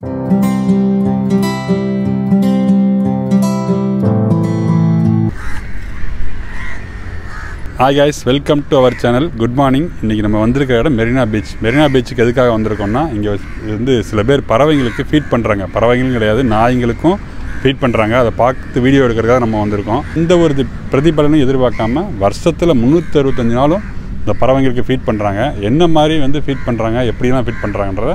Hi guys, welcome to our channel. Good morning. இன்னைக்கு நம்ம வந்திருக்க இடம் மெரினா பீச். மெரினா பீச்சுக்கு எதுக்காக வந்திருக்கோம்னா இங்கே வந்து சில பேர் பறவைங்களுக்கு ஃபீட் பண்ணுறாங்க. பறவைங்களும் கிடையாது, நாய்களுக்கும் ஃபீட் பண்ணுறாங்க. அதை பார்த்து வீடியோ எடுக்கிறதுக்காக நம்ம வந்திருக்கோம். இந்த ஒரு பிரதிபலனும் எதிர்பார்க்காம வருஷத்தில் 365 நாளும் இந்த பறவைங்களுக்கு ஃபீட் பண்ணுறாங்க. என்ன மாதிரி வந்து ஃபீட் பண்ணுறாங்க, எப்படிலாம் ஃபீட் பண்ணுறாங்கன்றத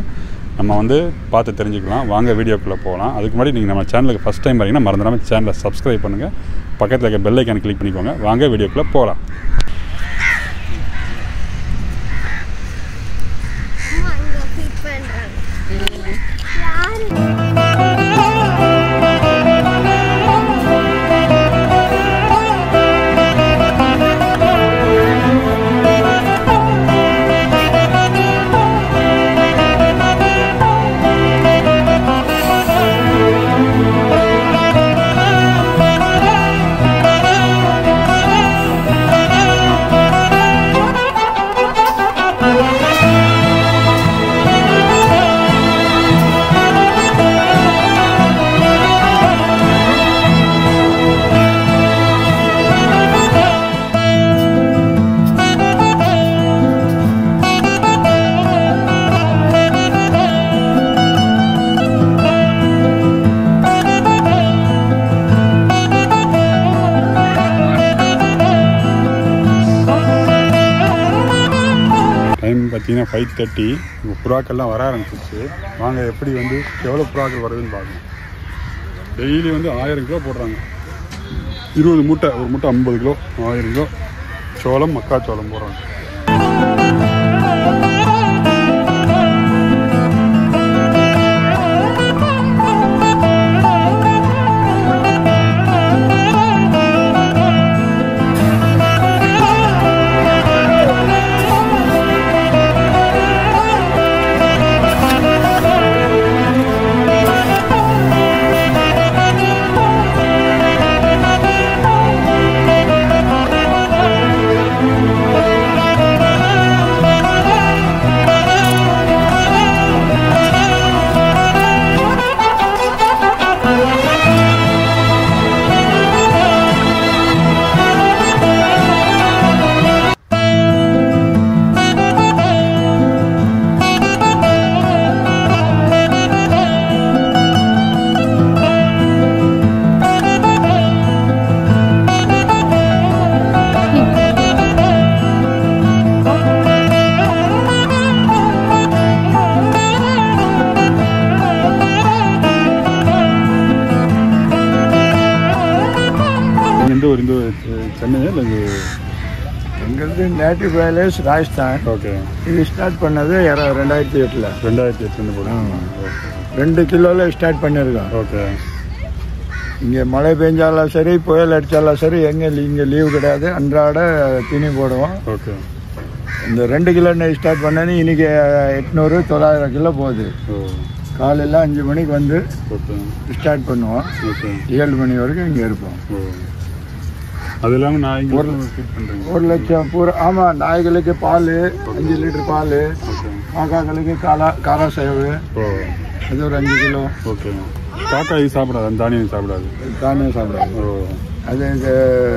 நம்ம வந்து பார்த்து தெரிஞ்சுக்கலாம். வாங்க வீடியோக்குள்ளே போகலாம். அதுக்கு முன்னாடி நீங்கள் நம்ம சேனலுக்கு ஃபஸ்ட் டைம் வரீங்கன்னா மறந்துடாமல் சேனலை சப்ஸ்கிரைப் பண்ணுங்கள். பக்கத்தில் இருக்க பெல் ஐக்கானை கிளிக் பண்ணிக்கோங்க. வாங்க வீடியோக்குள்ளே போகலாம். பார்த்தீங்கன்னா 5:30 இப்போ புறாக்கள்லாம் வர ஆரம்பிச்சிச்சு. வாங்க எப்படி வந்து எவ்வளோ புறாக்கள் வருதுன்னு பார்க்கணும். டெய்லி வந்து 1000 கிலோ போடுறாங்க. 20 மூட்டை, ஒரு மூட்டை 50 கிலோ, 1000 கிலோ சோளம், மக்காச்சோளம் போடுறாங்க. சென்னையா இல்லை எங்களது நேட்டிவ் வேலேஸ் ராஜஸ்தான். ஓகே, இது ஸ்டார்ட் பண்ணது 2008. 2008 போடுங்க. 2 கிலோவில் ஸ்டார்ட் பண்ணியிருக்கோம். ஓகே, இங்கே மழை பெஞ்சாலும் சரி, புயல் அடித்தாலும் சரி, இங்கே லீவு கிடையாது, அன்றாட திணி போடுவோம். ஓகே, இந்த 2 கிலோ ஸ்டார்ட் பண்ணது இன்னைக்கு 800-900 கிலோ போகுது. காலையில் 5 மணிக்கு வந்து ஸ்டார்ட் பண்ணுவோம். 7 மணி வரைக்கும் இங்கே இருப்போம். அது இல்லாமல் நான் 1 லட்சம் பூரா. ஆமாம், நாய்களுக்கு பால் 5 லிட்டர் பால், காக்காக்களுக்கு காரா சேவு அது ஒரு 5 கிலோ. ஓகே, காக்கா இது சாப்பிடாது, தானியம் சாப்பிடாது. தானியம் சாப்பிடாது. அது இங்கே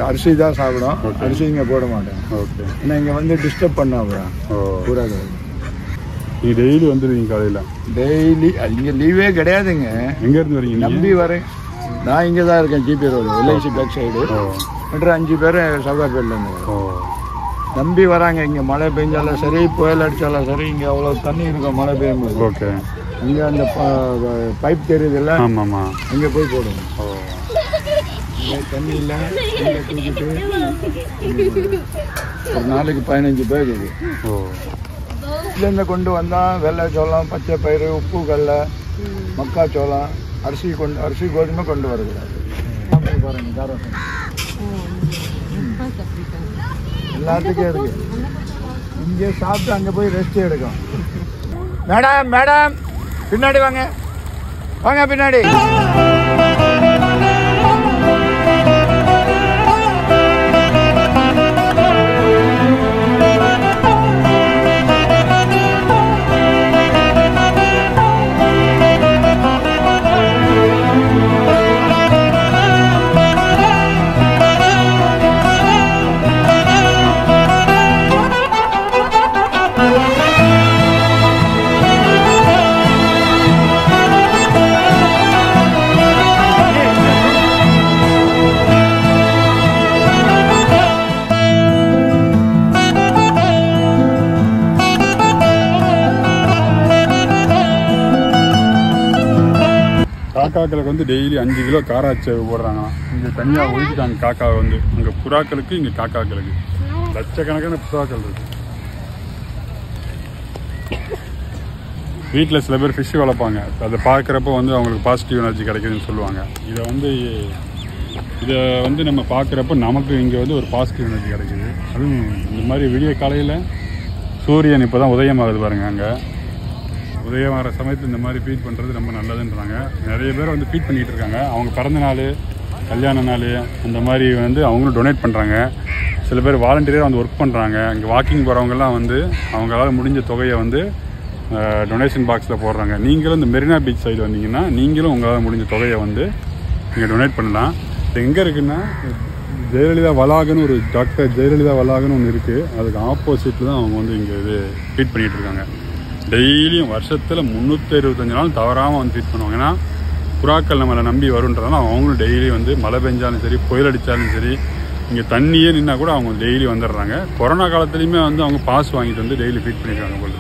அரிசி தான் சாப்பிடும். அரிசி இங்கே போட மாட்டேன். ஓகே, ஏன்னா இங்கே வந்து டிஸ்டர்ப் பண்ண அப்புறம் பூரா. நீ டெய்லி வந்துடுவீங்க காலையில்? டெய்லி இங்கே லீவே கிடையாதுங்க. எங்கேருந்து வரீங்க? நம்பி வரேன். நான் இங்கே தான் இருக்கேன், GB road, LIC back side. மற்ற 5 பேர் சவுகார்பேட்டில் இருந்து நம்பி வராங்க. இங்கே மழை பெஞ்சாலும் சரி, புயல் அடித்தாலும் சரி, இங்கே அவ்வளோ தண்ணி இருக்கும் மழை பெய்யும்போது. ஓகே, இங்கே அந்த பைப் தெரியுதுல்ல, ஆமாம், இங்கே போய் போடுவோம். இங்கே தண்ணி இல்லை, இங்கே தூக்கிட்டு ஒரு நாளைக்கு 15 பேர் இது. இதுலேருந்து கொண்டு வந்தால் வெள்ளை சோளம், பச்சை பயிறு, உப்பு கடலை, மக்காச்சோளம், அரிசி கோதுமை கொண்டு வரக்கூடாது. பாருங்க, எல்லாத்துக்கும் இருக்கு. இங்கே சாப்பிட்டு அங்கே போய் ரெஸ்ட் எடுக்கும். மேடம் பின்னாடி வாங்க, பின்னாடி. காக்காக்களுக்கு வந்து டெய்லி 5 கிலோ காராச்சேவு போடுறாங்க. இங்கே தனியாக ஒழிச்சிட்டாங்க காக்காவை வந்து. அங்கே புறாக்களுக்கு, இங்கே காக்காக்களுக்கு லட்சக்கணக்கான புறாக்கள் இருக்கு. வீட்டில் சில பேர் ஃபிஷ் வளர்ப்பாங்க. அதை பார்க்குறப்ப வந்து அவங்களுக்கு பாசிட்டிவ் எனர்ஜி கிடைக்குதுன்னு சொல்லுவாங்க. இதை வந்து நம்ம பார்க்குறப்ப நமக்கு இங்கே வந்து ஒரு பாசிட்டிவ் எனர்ஜி கிடைக்குது. அதுவும் இந்த மாதிரி விடிய காலையில் சூரியன் இப்போ தான் உதயமாகுது பாருங்கள். அங்கே உதயமாகிற சமயத்தில் இந்த மாதிரி ஃபீட் பண்ணுறது ரொம்ப நல்லதுன்றாங்க. நிறைய பேர் வந்து ஃபீட் பண்ணிகிட்டு இருக்காங்க. அவங்க பிறந்த நாள், கல்யாண நாள் அந்த மாதிரி வந்து அவங்களும் டொனேட் பண்ணுறாங்க. சில பேர் வாலண்டியராக வந்து ஒர்க் பண்ணுறாங்க. இங்கே வாக்கிங் போகிறவங்கெல்லாம் வந்து அவங்களால முடிஞ்ச தொகையை வந்து டொனேஷன் பாக்ஸில் போடுறாங்க. நீங்களும் இந்த மெரினா பீச் சைடு வந்தீங்கன்னா நீங்களும் உங்களால் முடிஞ்ச தொகையை வந்து நீங்கள் டொனேட் பண்ணலாம். இது எங்கே இருக்குன்னா ஜெயலலிதா வளாகன்னு ஒரு டாக்டர் ஜெயலலிதா வளாகன்னு ஒன்று இருக்குது. அதுக்கு ஆப்போசிட்டில் தான் அவங்க வந்து இங்கே இது ஃபீட் பண்ணிகிட்டு இருக்காங்க. டெய்லியும் வருஷத்தில் 365 நாள் தவறாமல் வந்து ஃபீட் பண்ணுவாங்க. ஏன்னா புறாக்கள் நம்மளை நம்பி வருன்றதுனால அவங்களும் டெய்லி வந்து மழை பெஞ்சாலும் சரி, புயல் அடித்தாலும் சரி, இங்கே தண்ணியே நின்னா கூட அவங்க டெய்லி வந்துடுறாங்க. கொரோனா காலத்துலேயுமே வந்து அவங்க பாஸ் வாங்கிட்டு வந்து டெய்லி ஃபீட் பண்ணியிருக்காங்க போல.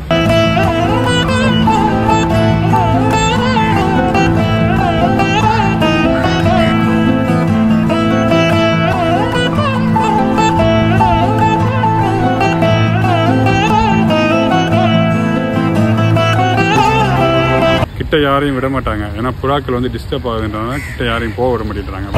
கிட்ட யாரையும் விட மாட்டாங்க. ஏன்னா புறாக்கள் வந்து டிஸ்டர்ப் ஆகுதுன்றதுனால கிட்ட யாரையும் போக விட மாட்டேங்கிறாங்க.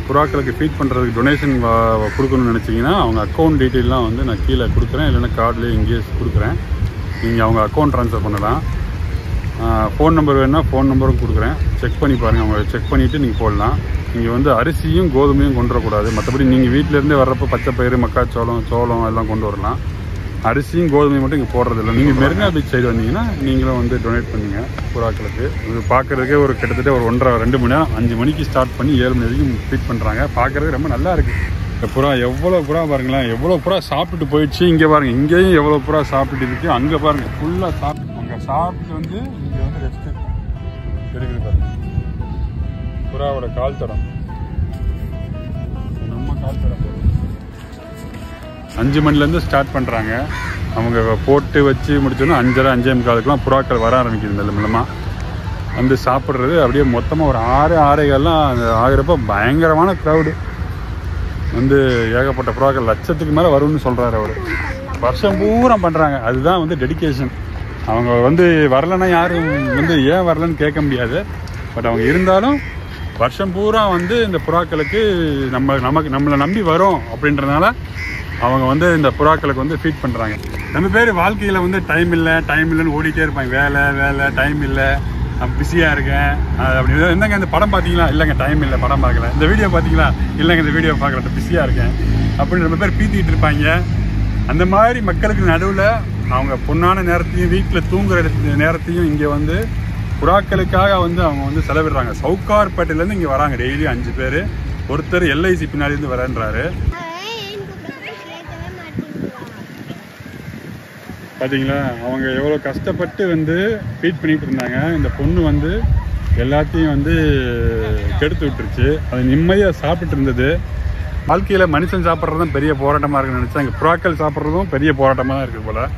புறாக்களுக்கு ஃபீட் பண்ணுறதுக்கு டொனேஷன் கொடுக்கணும்னு நினச்சிங்கன்னா அவங்க அக்கௌண்ட் டீட்டெயிலாம் வந்து நான் கீழே கொடுக்குறேன். இல்லைன்னா கார்ட்லேயே இங்கேயே கொடுக்குறேன். நீங்கள் அவங்க அக்கௌண்ட் ட்ரான்ஸ்ஃபர் பண்ணலாம். ஃபோன் நம்பர் வேணுன்னா ஃபோன் நம்பரும் கொடுக்குறேன். செக் பண்ணி பாருங்கள். அவங்க செக் பண்ணிவிட்டு நீங்கள் போடலாம். நீங்கள் வந்து அரிசியும் கோதுமையும் கொண்டு வரக்கூடாது. மற்றபடி நீங்கள் வீட்டிலேருந்தே வர்றப்போ பச்சை பயிறு, சோளம் எல்லாம் கொண்டு வரலாம். அரிசியும் கோதுமையும் மட்டும் இங்கே போடுறதில்ல. நீங்கள் மெரினா பீச் சைடு வந்தீங்கன்னா நீங்களும் வந்து டொனேட் பண்ணுங்க புறாக்களுக்கு. இது பார்க்குறதுக்கே ஒரு கிட்டத்தட்ட ஒரு 1.5-2 மணி நேரம், 5 மணிக்கு ஸ்டார்ட் பண்ணி 7 மணி வரைக்கும் ஃபீட் பண்ணுறாங்க. பார்க்குறதுக்கு ரொம்ப நல்லா இருக்குது. இந்த புறா எவ்வளோ புறா பாருங்களேன், எவ்வளோ புறா சாப்பிட்டு போயிடுச்சு. இங்கே பாருங்கள், இங்கேயும் எவ்வளோ புறா சாப்பிட்டு இருக்குது. அங்கே பாருங்கள் ஃபுல்லாக சாப்பிட்டு, அங்கே சாப்பிட்டு வந்து இங்கே வந்து ரெஸ்ட்டு இருக்குது பாருங்கள். புறாவோட கால் தடம், நம்ம கால் தடம் 5 மணிலேருந்து ஸ்டார்ட் பண்ணுறாங்க. அவங்க போட்டு வச்சு முடிச்சோன்னா 5:30-5:45 புறாக்கள் வர ஆரம்பிக்குது. மெல்லமாக வந்து சாப்பிட்றது அப்படியே மொத்தமாக ஒரு 6-6:15 ஆகிறப்ப பயங்கரமான க்ரௌடு வந்து ஏகப்பட்ட புறாக்கள் லட்சத்துக்கு மேலே வரும்னு சொல்கிறாரு அவர். வருஷம் பூரா பண்ணுறாங்க. அதுதான் வந்து டெடிக்கேஷன். அவங்க வந்து வரலைன்னா யாரும் வந்து ஏன் வரலன்னு கேட்க முடியாது. பட் அவங்க இருந்தாலும் வருஷம் பூரா வந்து இந்த புறாக்களுக்கு நம்மளை நம்பி வரும் அப்படின்றதுனால அவங்க வந்து இந்த புறாக்களுக்கு வந்து ஃபீட் பண்ணுறாங்க. நம்ம பேர் வாழ்க்கையில் வந்து டைம் இல்லைன்னு ஓடிட்டே இருப்பாங்க. வேலை டைம் இல்லை, நான் பிஸியாக இருக்கேன் அப்படி. என்னங்க இந்த படம் பார்த்தீங்களா? இல்லைங்க டைம் இல்லை, படம் பார்க்கல. இந்த வீடியோ பார்த்தீங்களா? இல்லைங்க இந்த வீடியோ பார்க்குறேன், பிஸியாக இருக்கேன் அப்படின்னு ரொம்ப பேர் பீத்திக்கிட்டு இருப்பாங்க. அந்த மாதிரி மக்களுக்கு நடுவில் அவங்க பொண்ணான நேரத்தையும் வீட்டில் தூங்குற நேரத்தையும் இங்கே வந்து புறாக்களுக்காக வந்து அவங்க வந்து செலவிடுறாங்க. சவுகார்பேட்டையிலேருந்து இங்கே வராங்க டெய்லி 5 பேர். ஒருத்தர் LIC பின்னாடிருந்து வரேன்றாரு. பார்த்தீங்களா அவங்க எவ்வளோ கஷ்டப்பட்டு வந்து ஃபீட் பண்ணிகிட்டு இருந்தாங்க. இந்த பொண்ணு வந்து எல்லாத்தையும் வந்து கெடுத்து விட்டுருச்சு. அது நிம்மதியாக சாப்பிட்டு இருந்தது. வாழ்க்கையில் மனுஷன் சாப்பிட்றது தான் பெரிய போராட்டமாக இருக்குன்னு நினச்சா, இங்கே புறாக்கள் சாப்பிட்றதும் பெரிய போராட்டமாக தான் இருக்குது போல்.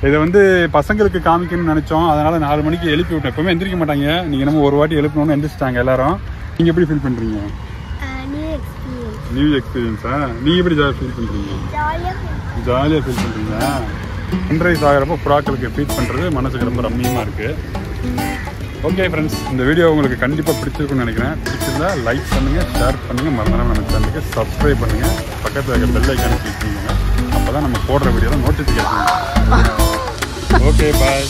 இதை வந்து பசங்களுக்கு காமிக்கணும்னு நினச்சோம். அதனால் 4 மணிக்கு எழுப்பி விட்டோம். எப்போவுமே எந்திரிக்க மாட்டாங்க. நீங்கள் நம்ம ஒரு வாட்டி எழுப்பணும்னு எந்திரிச்சிட்டாங்க எல்லாரும். நீங்கள் எப்படி ஃபீல் பண்ணுறீங்க? நியூ எக்ஸ்பீரியன்ஸா? நீங்கள் எப்படி ஃபீல் பண்ணுறீங்க? ஜாலியாக ஃபீல் பண்ணுறீங்களா? சன்ரைஸ் ஆகிறப்போ புறாக்களுக்கு ஃபீட் பண்ணுறது மனசுக்கு ரொம்ப ரம்மியமாக இருக்குது. ஓகே ஃப்ரெண்ட்ஸ், இந்த வீடியோ உங்களுக்கு கண்டிப்பாக பிடிச்சிருக்குன்னு நினைக்கிறேன். பிடிச்சிருந்தா லைக் பண்ணுங்கள், ஷேர் பண்ணுங்கள், மறந்துடாம நம்ம சேனலுக்கு சப்ஸ்கிரைப் பண்ணுங்கள், பக்கத்தில் இருக்க பெல் ஐக்கானை கிளிக் பண்ணுங்கள். அப்போ தான் நம்ம போடுற வீடியோவில் நோட்டிஃபிகேஷன். Okay bye.